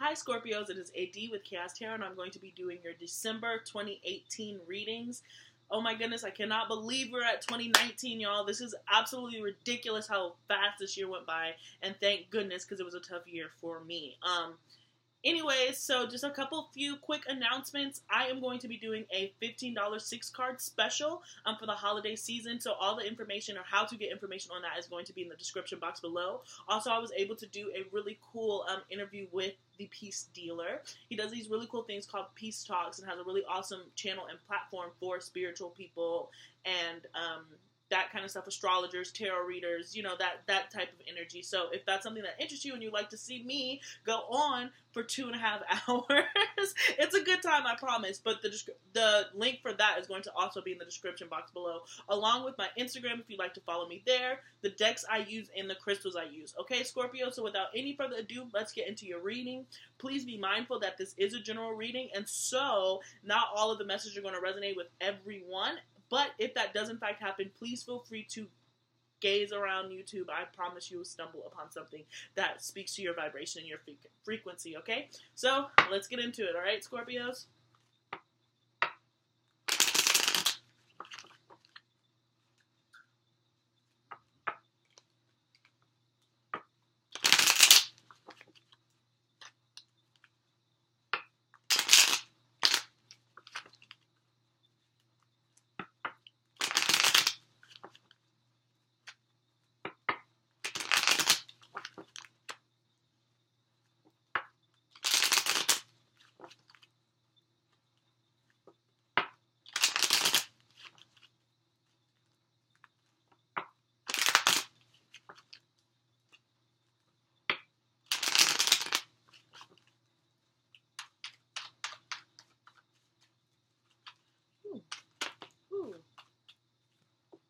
Hi Scorpios, it is AD with kayxztarot, and I'm going to be doing your December 2018 readings. Oh my goodness, I cannot believe we're at 2019, y'all. This is absolutely ridiculous how fast this year went by, and thank goodness, because it was a tough year for me. Anyways, so just a few quick announcements. I am going to be doing a $15 6-card special for the holiday season. So all the information or how to get information on that is going to be in the description box below. Also, I was able to do a really cool interview with the Peace dealer. He does these really cool things called Peace Talks and has a really awesome channel and platform for spiritual people and that kind of stuff, astrologers, tarot readers, you know, that type of energy. So if that's something that interests you and you'd like to see me go on for 2.5 hours, it's a good time, I promise. But the link for that is going to also be in the description box below, along with my Instagram if you'd like to follow me there, the decks I use, and the crystals I use. Okay, Scorpio, so without any further ado, let's get into your reading. Please be mindful that this is a general reading, and so not all of the messages are going to resonate with everyone. But if that does in fact happen, please feel free to gaze around YouTube. I promise you will stumble upon something that speaks to your vibration and your frequency, okay? So, let's get into it, alright, Scorpios?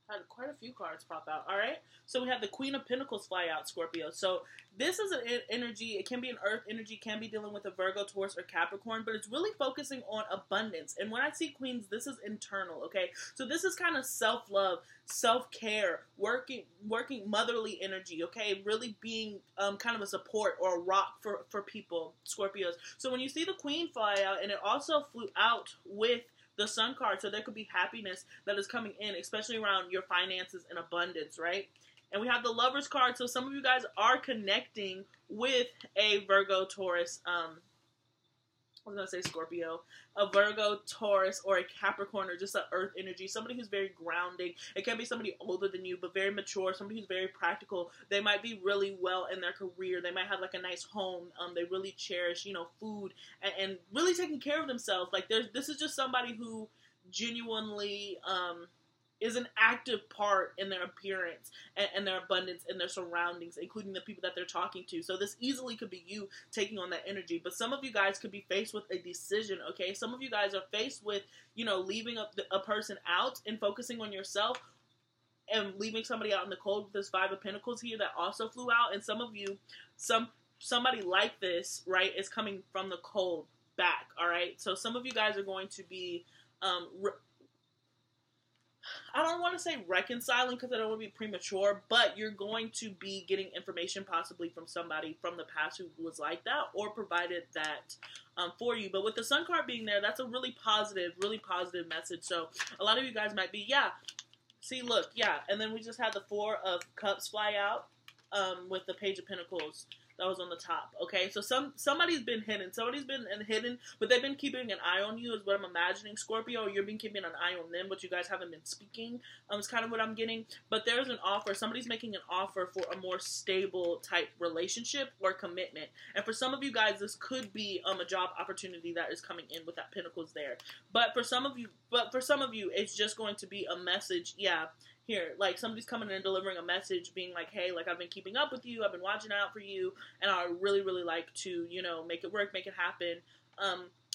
Had quite a few cards pop out. All right, so we have the Queen of Pentacles fly out, Scorpio. So this is an energy. It can be an Earth energy, can be dealing with a Virgo, Taurus, or Capricorn, but it's really focusing on abundance. And when I see Queens, this is internal. Okay, so this is kind of self-love, self-care, working motherly energy. Okay, really being kind of a support or a rock for people, Scorpios. So when you see the Queen fly out, and it also flew out with the Sun card, so there could be happiness that is coming in, especially around your finances and abundance, right? And we have the Lovers card, so some of you guys are connecting with a Virgo, Taurus, I was going to say Scorpio, a Virgo, Taurus, or a Capricorn, or just an Earth energy, somebody who's very grounding. It can be somebody older than you, but very mature, somebody who's very practical. They might be really well in their career. They might have, like, a nice home. They really cherish, you know, food, and really taking care of themselves. Like, this is just somebody who genuinely, is an active part in their appearance and their abundance and their surroundings, including the people that they're talking to. So this easily could be you taking on that energy. But some of you guys could be faced with a decision, okay? Some of you guys are faced with, you know, leaving a person out and focusing on yourself, and leaving somebody out in the cold with this Five of Pentacles here that also flew out. And some of you, somebody like this, right, is coming from the cold back, all right? So some of you guys are going to be I don't want to say reconciling because I don't want to be premature, but you're going to be getting information possibly from somebody from the past who was like that or provided that for you. But with the Sun card being there, that's a really positive message. So a lot of you guys might be, yeah, see, look, yeah. And then we just had the Four of Cups fly out with the Page of Pentacles that was on the top, okay? So somebody's been hidden. Somebody's been hidden, but they've been keeping an eye on you is what I'm imagining, Scorpio, or you've been keeping an eye on them, but you guys haven't been speaking. It's kind of what I'm getting. But there's an offer. Somebody's making an offer for a more stable type relationship or commitment. And for some of you guys, this could be a job opportunity that is coming in with that Pentacles there. But for some of you, it's just going to be a message, yeah. Here, like, somebody's coming in and delivering a message being like, hey, like, I've been keeping up with you, I've been watching out for you, and I really, really like to, you know, make it work, make it happen.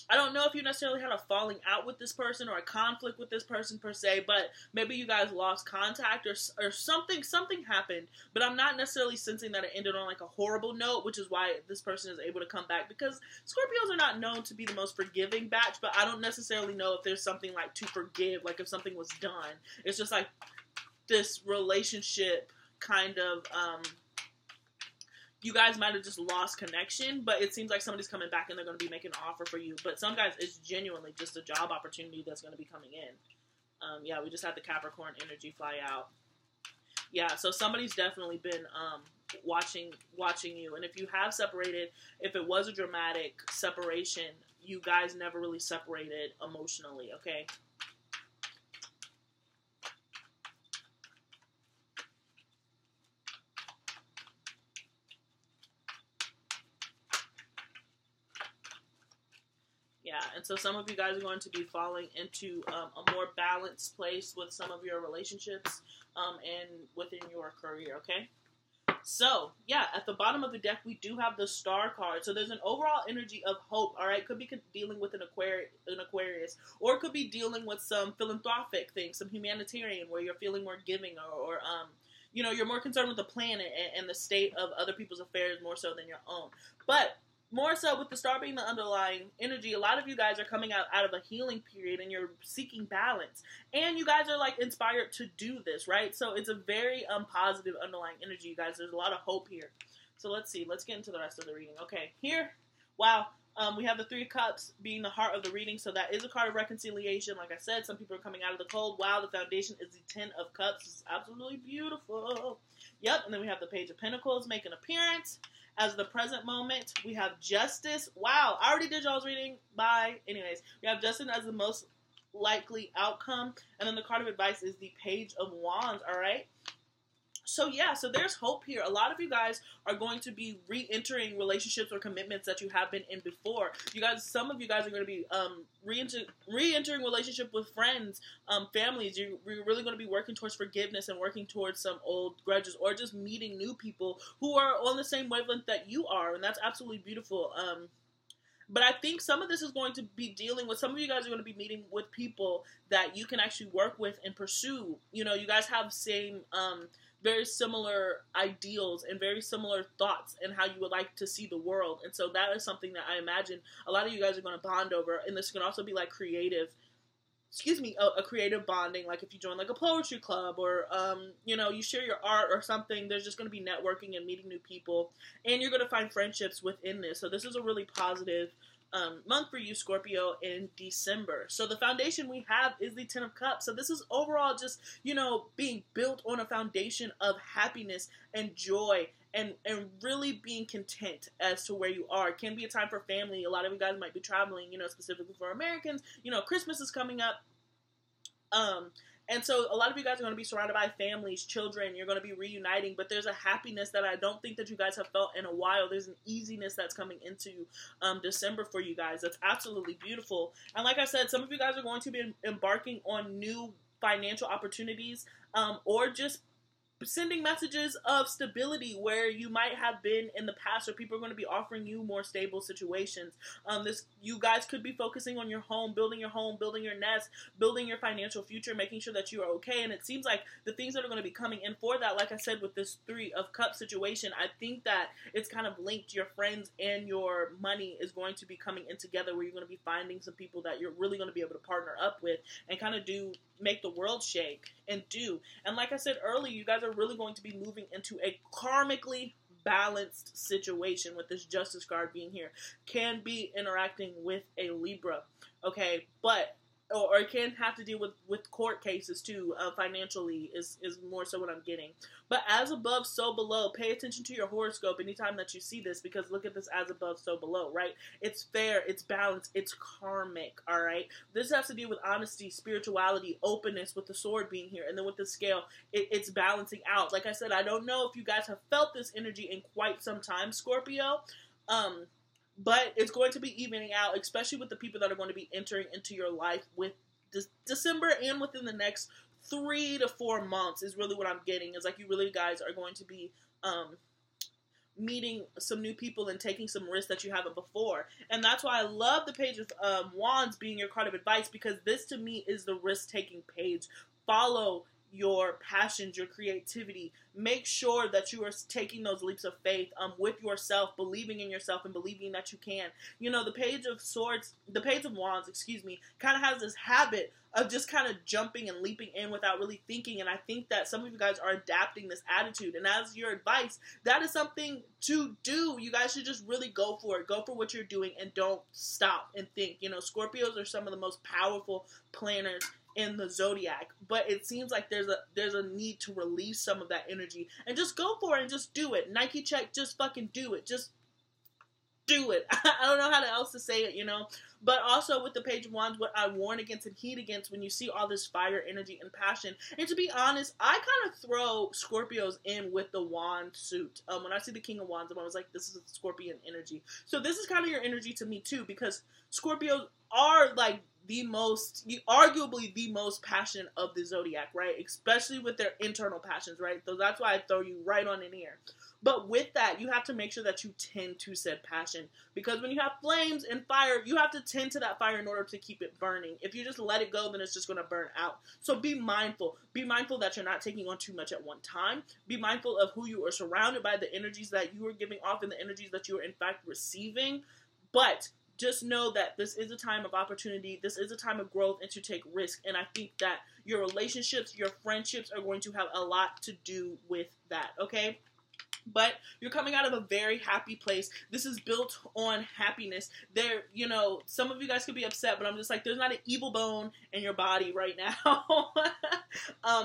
I don't know if you necessarily had a falling out with this person or a conflict with this person per se, but maybe you guys lost contact or something happened, but I'm not necessarily sensing that it ended on, like, a horrible note, which is why this person is able to come back, because Scorpios are not known to be the most forgiving batch, but I don't necessarily know if there's something, like, to forgive, like, if something was done. It's just, like, this relationship kind of, you guys might have just lost connection, but it seems like somebody's coming back and they're going to be making an offer for you. But some guys, it's genuinely just a job opportunity that's going to be coming in. Yeah, we just had the Capricorn energy fly out. Yeah, so somebody's definitely been watching you. And if you have separated, if it was a dramatic separation, you guys never really separated emotionally, okay? Yeah, and so some of you guys are going to be falling into a more balanced place with some of your relationships and within your career, okay? So, yeah, at the bottom of the deck, we do have the Star card. So there's an overall energy of hope, all right? Could be dealing with an Aquarius, or it could be dealing with some philanthropic things, some humanitarian, where you're feeling more giving, or you know, you're more concerned with the planet and the state of other people's affairs more so than your own. But more so with the Star being the underlying energy, a lot of you guys are coming out of a healing period and you're seeking balance. And you guys are like inspired to do this, right? So it's a very positive underlying energy, you guys. There's a lot of hope here. So let's see. Let's get into the rest of the reading. Okay, here, wow. We have the Three of Cups being the heart of the reading. So that is a card of reconciliation. Like I said, some people are coming out of the cold. Wow, the foundation is the Ten of Cups. It's absolutely beautiful. Yep, and then we have the Page of Pentacles make an appearance. As the present moment, we have Justice. Wow, I already did y'all's reading. Bye. Anyways, we have Justice as the most likely outcome. And then the card of advice is the Page of Wands, all right? So, yeah, so there's hope here. A lot of you guys are going to be re-entering relationships or commitments that you have been in before. You guys, some of you guys are going to be re-entering relationship with friends, families. You're really going to be working towards forgiveness and working towards some old grudges, or just meeting new people who are on the same wavelength that you are, and that's absolutely beautiful. But I think some of this is going to be dealing with, some of you guys are going to be meeting with people that you can actually work with and pursue. You know, you guys have same, very similar ideals and very similar thoughts and how you would like to see the world. And so that is something that I imagine a lot of you guys are going to bond over. And this can also be like creative, a creative bonding. Like if you join like a poetry club or, you know, you share your art or something, there's just going to be networking and meeting new people. And you're going to find friendships within this. So this is a really positive month for you, Scorpio, in December. So the foundation we have is the Ten of Cups. So this is overall just, you know, being built on a foundation of happiness and joy and really being content as to where you are. It can be a time for family. A lot of you guys might be traveling, you know, specifically for Americans. You know, Christmas is coming up. And so a lot of you guys are going to be surrounded by families, children. You're going to be reuniting, but there's a happiness that I don't think that you guys have felt in a while. There's an easiness that's coming into December for you guys. That's absolutely beautiful. And like I said, some of you guys are going to be embarking on new financial opportunities, or just sending messages of stability where you might have been in the past, or people are going to be offering you more stable situations. You guys could be focusing on your home, building your nest, building your financial future, making sure that you are okay. And it seems like the things that are going to be coming in for that, like I said, with this Three of Cups situation, I think that it's kind of linked. Your friends and your money is going to be coming in together, where you're going to be finding some people that you're really going to be able to partner up with and kind of make the world shake and do. And like I said earlier, you guys are really going to be moving into a karmically balanced situation with this Justice card being here. Can be interacting with a Libra, okay? But or it can have to deal with court cases too. Financially is more so what I'm getting. But as above, so below. Pay attention to your horoscope anytime that you see this, because look at this as above, so below, right? It's fair, it's balanced, it's karmic, all right? This has to do with honesty, spirituality, openness, with the sword being here. And then with the scale, it's balancing out. Like I said, I don't know if you guys have felt this energy in quite some time, Scorpio. But it's going to be evening out, especially with the people that are going to be entering into your life with December and within the next 3 to 4 months is really what I'm getting. Is like you really guys are going to be meeting some new people and taking some risks that you haven't before. And that's why I love the Page of Wands being your card of advice, because this to me is the risk-taking page. Follow your passions, your creativity. Make sure that you are taking those leaps of faith with yourself, believing in yourself and believing that you can. You know, the Page of Wands, excuse me, kind of has this habit of just kind of jumping and leaping in without really thinking. And I think that some of you guys are adapting this attitude. And as your advice, that is something to do. You guys should just really go for it. Go for what you're doing and don't stop and think. You know, Scorpios are some of the most powerful planners in the zodiac, but it seems like there's a need to release some of that energy and just go for it and just do it. Nike check, just fucking do it. Just do it. I don't know how else to say it, you know. But also with the Page of Wands, what I warn against and heed against when you see all this fire, energy, and passion. And to be honest, I kind of throw Scorpios in with the Wand suit. When I see the King of Wands, I'm always like, this is a Scorpion energy. So this is kind of your energy to me too, because Scorpios are like arguably the most passionate of the zodiac, right? Especially with their internal passions, right? So that's why I throw you right on in here. But with that, you have to make sure that you tend to said passion, because when you have flames and fire, you have to tend to that fire in order to keep it burning. If you just let it go, then it's just going to burn out. So be mindful. Be mindful that you're not taking on too much at one time. Be mindful of who you are surrounded by, the energies that you are giving off and the energies that you are in fact receiving. But just know that this is a time of opportunity. This is a time of growth and to take risk. And I think that your relationships, your friendships are going to have a lot to do with that, okay? But you're coming out of a very happy place. This is built on happiness. There, you know, some of you guys could be upset, but I'm just like, there's not an evil bone in your body right now.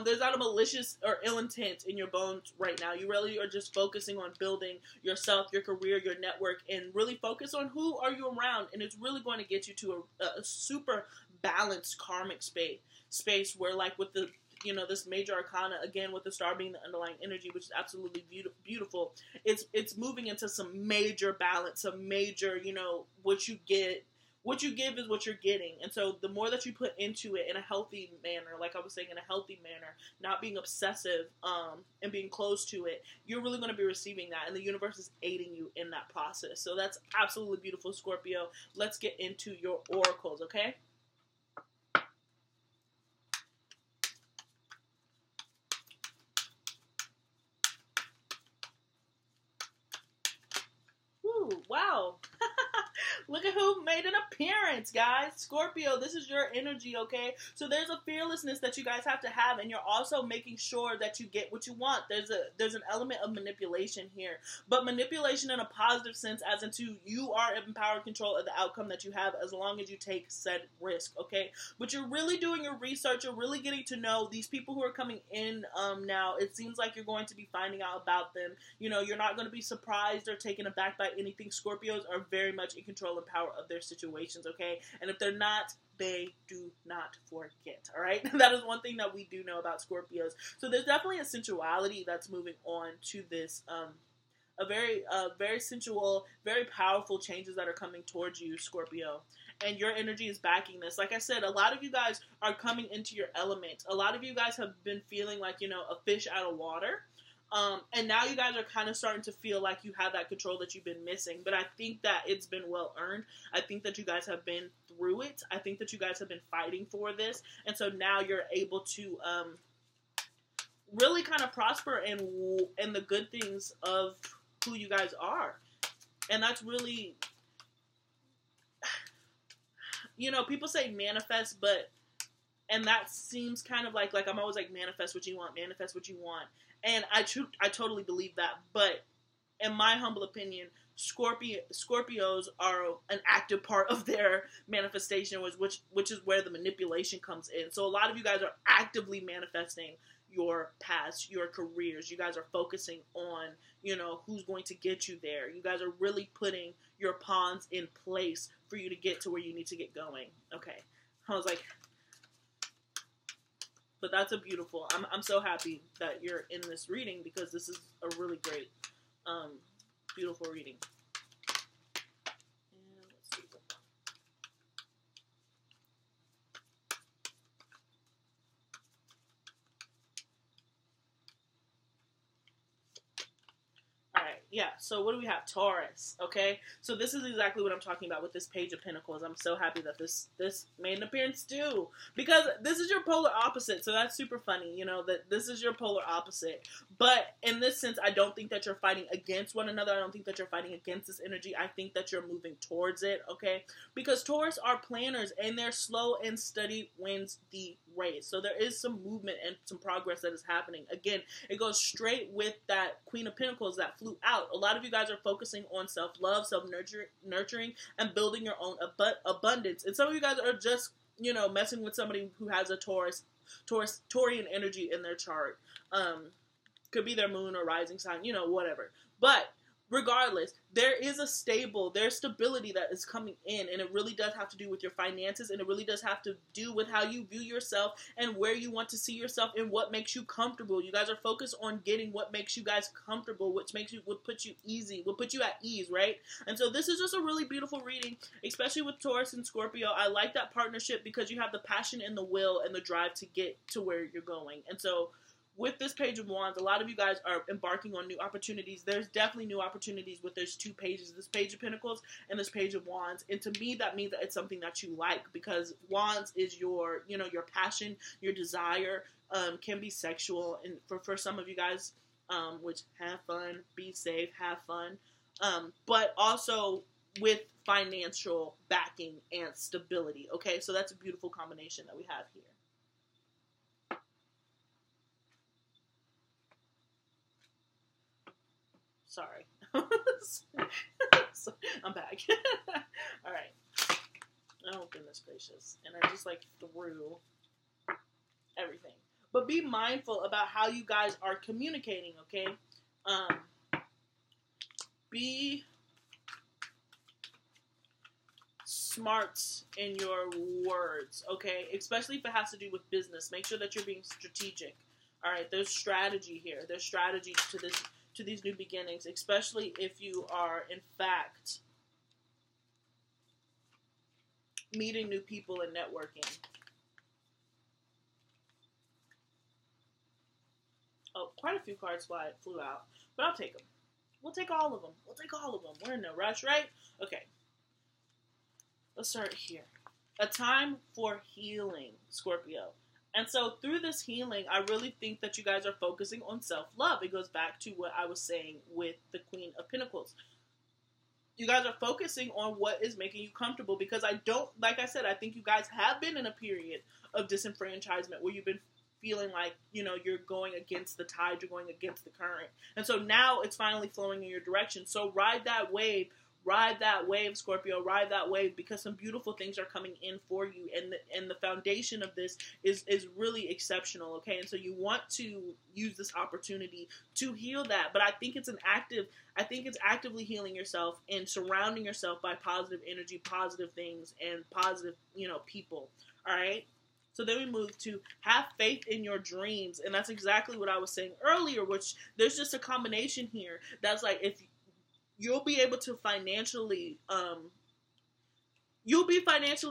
There's not a malicious or ill intent in your bones right now. You really are just focusing on building yourself, your career, your network, and really focus on who are you around. And it's really going to get you to a super balanced karmic space where, like with the, you know, this major arcana, again, with the star being the underlying energy, which is absolutely beautiful. It's moving into some major balance, some major, you know, what you give is what you're getting. And so the more that you put into it in a healthy manner, like I was saying, in a healthy manner, not being obsessive, and being close to it, you're really going to be receiving that. And the universe is aiding you in that process. So that's absolutely beautiful, Scorpio. Let's get into your oracles, okay? Wow. Look at who made an appearance, guys. Scorpio, this is your energy, okay? So there's a fearlessness that you guys have to have, and you're also making sure that you get what you want. There's an element of manipulation here, but manipulation in a positive sense, as into you are in power control of the outcome that you have as long as you take said risk, okay? But you're really doing your research. You're really getting to know these people who are coming in now. It seems like you're going to be finding out about them. You know, you're not going to be surprised or taken aback by anything. Scorpios are very much in control and power of their situations, okay? And if they're not, they do not forget, all right? That is one thing that we do know about Scorpios. So there's definitely a sensuality that's moving on to this, a very sensual, very powerful changes that are coming towards you, Scorpio. And your energy is backing this. Like I said, a lot of you guys are coming into your element. A lot of you guys have been feeling like, you know, a fish out of water. And now you guys are kind of starting to feel like you have that control that you've been missing. But I think that it's been well earned. I think that you guys have been through it. I think that you guys have been fighting for this. And so now you're able to really kind of prosper in the good things of who you guys are. And that's really, you know, people say manifest, and that seems kind of like I'm always like, manifest what you want, manifest what you want. And I totally believe that. But in my humble opinion, Scorpios are an active part of their manifestation, which is where the manipulation comes in. So a lot of you guys are actively manifesting your past, your careers. You guys are focusing on, you know, who's going to get you there. You guys are really putting your pawns in place for you to get to where you need to get going. Okay. I was like, but that's a beautiful, I'm so happy that you're in this reading, because this is a really great, beautiful reading. And let's see. Alright, Yeah, so what do we have? Taurus, okay? So this is exactly what I'm talking about with this Page of Pentacles. I'm so happy that this made an appearance too. Because this is your polar opposite, so that's super funny, you know, that this is your polar opposite. But in this sense, I don't think that you're fighting against one another. I don't think that you're fighting against this energy. I think that you're moving towards it, okay? Because Taurus are planners, and their slow and steady wins the race. So there is some movement and some progress that is happening. Again, it goes straight with that Queen of Pentacles that flew out. A lot of you guys are focusing on self-love, self-nurturing, and building your own abundance. And some of you guys are just, you know, messing with somebody who has a Taurian energy in their chart. Could be their moon or rising sign, you know, whatever. But regardless, there's stability that is coming in, and it really does have to do with your finances, and it really does have to do with how you view yourself and where you want to see yourself and what makes you comfortable. You guys are focused on getting what makes you guys comfortable, which would put you at ease, right? And so this is just a really beautiful reading, especially with Taurus and Scorpio. I like that partnership because you have the passion and the will and the drive to get to where you're going. And so with this Page of Wands, a lot of you guys are embarking on new opportunities. There's definitely new opportunities with those two pages, this Page of Pentacles and this Page of Wands. And to me, that means that it's something that you like, because Wands is your, you know, your passion, your desire, can be sexual. And for some of you guys, which have fun, be safe, have fun, but also with financial backing and stability. Okay, so that's a beautiful combination that we have here. Sorry. I'm back. All right. Oh, goodness gracious. And I just, like, threw everything. But be mindful about how you guys are communicating, okay? Be smart in your words, okay? Especially if it has to do with business. Make sure that you're being strategic. All right? There's strategy here. There's strategy to these new beginnings, especially if you are, in fact, meeting new people and networking. Oh, quite a few cards flew out, but I'll take them. We'll take all of them. We'll take all of them. We're in no rush, right? Okay. Let's start here. A time for healing, Scorpio. And so through this healing, I really think that you guys are focusing on self-love. It goes back to what I was saying with the Queen of Pentacles. You guys are focusing on what is making you comfortable, because like I said, I think you guys have been in a period of disenfranchisement where you've been feeling like, you know, you're going against the tide, you're going against the current. And so now it's finally flowing in your direction. So ride that wave, Scorpio, ride that wave, because some beautiful things are coming in for you, and the foundation of this is really exceptional, okay? And so you want to use this opportunity to heal that, but I think it's actively healing yourself and surrounding yourself by positive energy, positive things, and positive, you know, people, all right? So then we move to have faith in your dreams, and that's exactly what I was saying earlier, which there's just a combination here that's like, if you'll be able to financially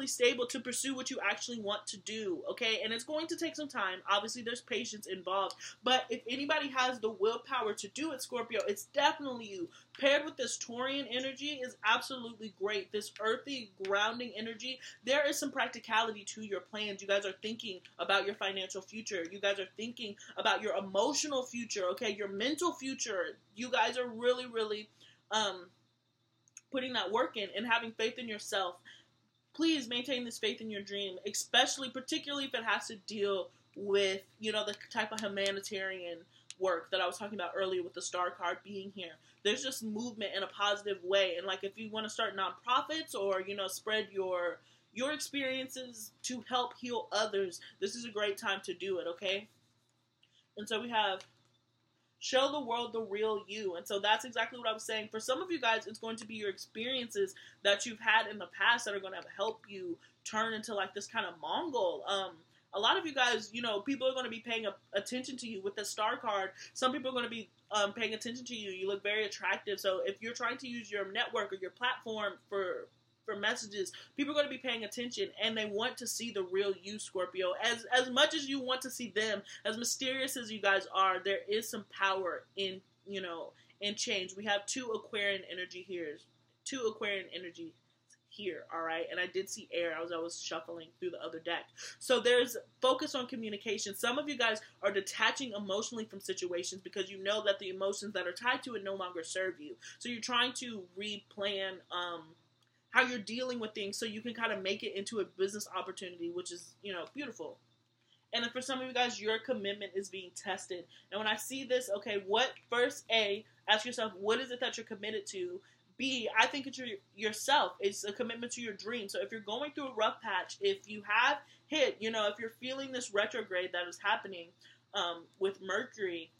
stable to pursue what you actually want to do, okay? And it's going to take some time. Obviously, there's patience involved. But if anybody has the willpower to do it, Scorpio, it's definitely you. Paired with this Taurian energy is absolutely great. This earthy, grounding energy, there is some practicality to your plans. You guys are thinking about your financial future. You guys are thinking about your emotional future, okay? Your mental future. You guys are really, really putting that work in and having faith in yourself. Please maintain this faith in your dream, particularly if it has to deal with, you know, the type of humanitarian work that I was talking about earlier with the star card being here. There's just movement in a positive way. And like, if you want to start nonprofits or, you know, spread your experiences to help heal others, this is a great time to do it, okay? And so we have show the world the real you. And so that's exactly what I was saying. For some of you guys, it's going to be your experiences that you've had in the past that are going to help you turn into like this kind of Mongol. A lot of you guys, you know, people are going to be paying attention to you with the star card. Some people are going to be paying attention to you. You look very attractive. So if you're trying to use your network or your platform for messages, people are going to be paying attention, and they want to see the real you, Scorpio. As much as you want to see them, as mysterious as you guys are, there is some power in, you know, and change. We have 2 Aquarian energy here. 2 Aquarian energy here, all right? And I did see air. I was shuffling through the other deck. So there's focus on communication. Some of you guys are detaching emotionally from situations because you know that the emotions that are tied to it no longer serve you. So you're trying to replan how you're dealing with things so you can kind of make it into a business opportunity, which is, you know, beautiful. And then for some of you guys, your commitment is being tested. And when I see this, okay, what, first, A, ask yourself, what is it that you're committed to? B, I think it's yourself. It's a commitment to your dream. So if you're going through a rough patch, if you have hit, you know, if you're feeling this retrograde that is happening with Mercury,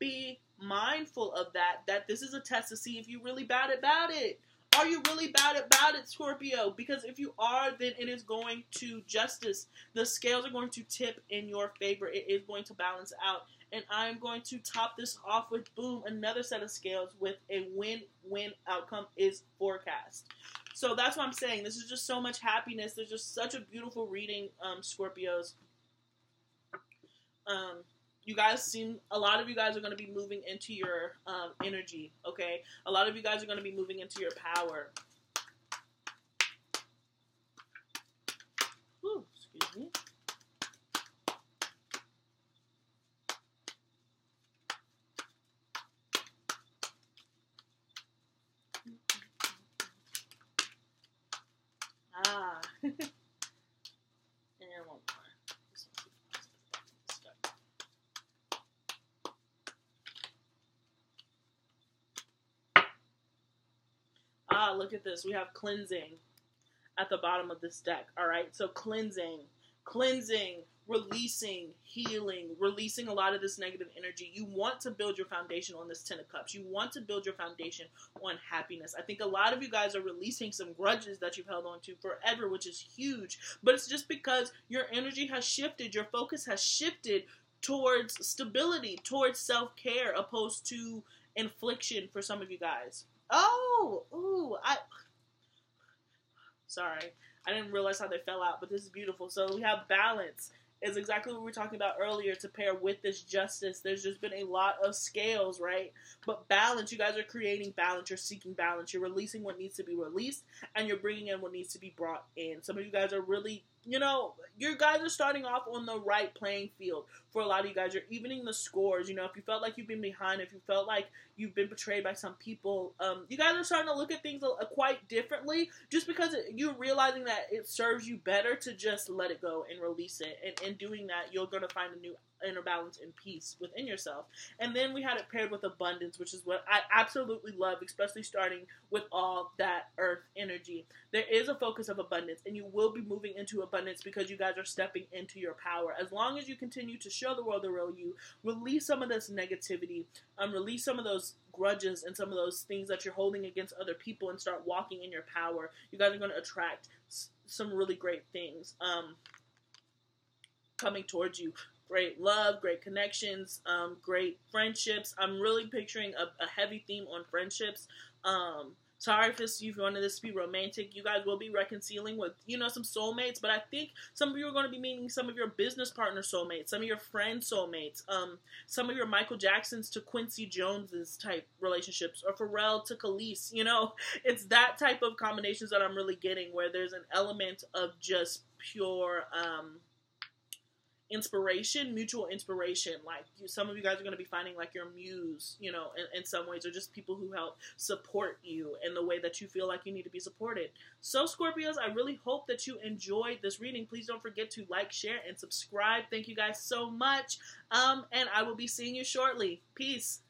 be mindful of that this is a test to see if you're really bad about it. Are you really bad about it, Scorpio? Because if you are, then it is going to justice. The scales are going to tip in your favor. It is going to balance out. And I'm going to top this off with, boom, another set of scales with a win-win outcome is forecast. So that's what I'm saying. This is just so much happiness. There's just such a beautiful reading, Scorpios. You guys a lot of you guys are going to be moving into your energy, okay? A lot of you guys are going to be moving into your power. Ooh, excuse me. And one more. Look at this. We have cleansing at the bottom of this deck. All right. So cleansing, releasing, healing, releasing a lot of this negative energy. You want to build your foundation on this 10 of Cups. You want to build your foundation on happiness. I think a lot of you guys are releasing some grudges that you've held on to forever, which is huge. But it's just because your energy has shifted. Your focus has shifted towards stability, towards self-care, opposed to infliction for some of you guys. Sorry. I didn't realize how they fell out, but this is beautiful. So we have balance. Is exactly what we were talking about earlier to pair with this justice. There's just been a lot of scales, right? But balance, you guys are creating balance. You're seeking balance. You're releasing what needs to be released, and you're bringing in what needs to be brought in. Some of you guys are really, you know, you guys are starting off on the right playing field. For a lot of you guys, you're evening the scores. You know, if you felt like you've been behind, if you felt like you've been betrayed by some people, you guys are starting to look at things quite differently, just because you're realizing that it serves you better to just let it go and release it. And in doing that, you're going to find a new inner balance and peace within yourself. And then we had it paired with abundance, which is what I absolutely love, especially starting with all that earth energy. There is a focus of abundance, and you will be moving into abundance because you guys are stepping into your power. As long as you continue to show the world the real you, release some of this negativity, release some of those grudges and some of those things that you're holding against other people, and start walking in your power. You guys are going to attract some really great things coming towards you. Great love, great connections, great friendships. I'm really picturing a heavy theme on friendships. Sorry if you wanted this to be romantic. You guys will be reconciling with, you know, some soulmates, but I think some of you are going to be meeting some of your business partner soulmates, some of your friend soulmates, some of your Michael Jacksons to Quincy Joneses type relationships, or Pharrell to Khalees. You know, it's that type of combinations that I'm really getting, where there's an element of just pure inspiration, mutual inspiration. Like some of you guys are going to be finding like your muse, you know, in some ways, or just people who help support you in the way that you feel like you need to be supported. So Scorpios, I really hope that you enjoyed this reading. Please don't forget to like, share, and subscribe. Thank you guys so much. And I will be seeing you shortly. Peace.